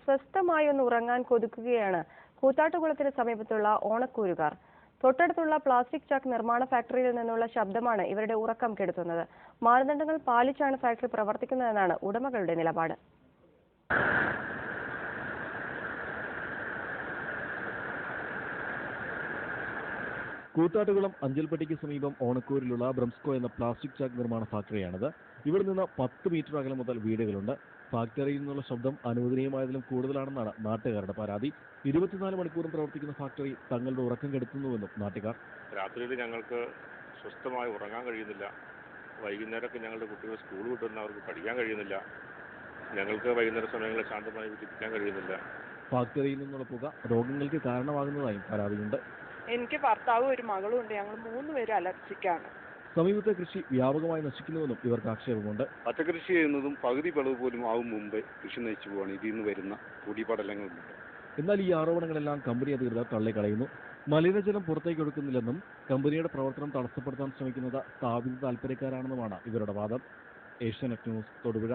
സ്വസ്ഥമായൊന്ന് ഉറങ്ങാൻ കൊതിക്കുകയാണ് കൂത്താട്ടുകുളത്തിന് സമീപത്തുള്ള ഓണക്കൂരുകാർ. തൊട്ടടുത്തുള്ള പ്ലാസ്റ്റിക് ചാക്ക് നിർമ്മാണ ഫാക്ടറിയിൽ നിന്നുള്ള ശബ്ദമാണ് ഇവരുടെ ഉറക്കം കെടുത്തുന്നത്. മാനദണ്ഡങ്ങൾ പാലിച്ചാണ് ഫാക്ടറി പ്രവർത്തിക്കുന്നതെന്നാണ് ഉടമകളുടെ നിലപാട്. കൂത്താട്ടുകുളം അഞ്ചൽപ്പെട്ടിക്ക് സമീപം ഓണക്കൂരിലുള്ള ബ്രംസ്കോ എന്ന പ്ലാസ്റ്റിക് ചാക്ക് നിർമ്മാണ ഫാക്ടറിയാണിത്. ഇവിടെ നിന്ന് 10 മീറ്റർ അകലം മുതൽ വീടുകളുണ്ട്. ഫാക്ടറിയിൽ നിന്നുള്ള ശബ്ദം അനുവദനീയമായതിലും കൂടുതലാണെന്നാണ് നാട്ടുകാരുടെ പരാതി. 24 മണിക്കൂറും പ്രവർത്തിക്കുന്ന ഫാക്ടറി തങ്ങളുടെ ഉറക്കം കെടുത്തുന്നുവെന്നും നാട്ടുകാർ. രാത്രിയിൽ ഞങ്ങൾക്ക് സ്വസ്ഥമായി ഉറങ്ങാൻ കഴിയുന്നില്ല. വൈകുന്നേരമൊക്കെ ഞങ്ങളുടെ കുട്ടികൾ സ്കൂൾ വിട്ടുന്ന അവർക്ക് പഠിക്കാൻ കഴിയുന്നില്ല. ഞങ്ങൾക്ക് വൈകുന്നേര സമയങ്ങളിൽ ശാന്തമായി വിട്ടിരിക്കാൻ കഴിയുന്നില്ല. ഫാക്ടറിയിൽ നിന്നുള്ള പുക രോഗങ്ങൾക്ക് കാരണമാകുന്നതായും പരാതിയുണ്ട്. എനിക്ക് ഭർത്താവും ഒരു മകളും ഉണ്ട്. ഞങ്ങൾ 3 പേരും അലർജിക്കാണ്. സമീപത്തെ കൃഷി വ്യാപകമായി നശിക്കുന്നുവെന്നും ഇവർക്ക് ആക്ഷേപമുണ്ട്. പച്ചക്കൃഷി ചെയ്യുന്നതും പകുതി വിളവ് പോലും ആവും മുമ്പേ കൃഷി നശിച്ചു പോവാണ്. ഇതിൽ നിന്ന് വരുന്ന പൊടിപടലങ്ങളുണ്ട്. എന്നാൽ ഈ ആരോപണങ്ങളെല്ലാം കമ്പനി അധികൃതർ തള്ളിക്കളയുന്നു. മലിനജലം പുറത്തേക്ക് ഒഴുക്കുന്നില്ലെന്നും കമ്പനിയുടെ പ്രവർത്തനം തടസ്സപ്പെടുത്താൻ ശ്രമിക്കുന്നത് സ്ഥാപിത താൽപ്പര്യക്കാരാണെന്നുമാണ് ഇവരുടെ വാദം. ഏഷ്യാനെറ്റ് ന്യൂസ്, തൊടുപുഴ.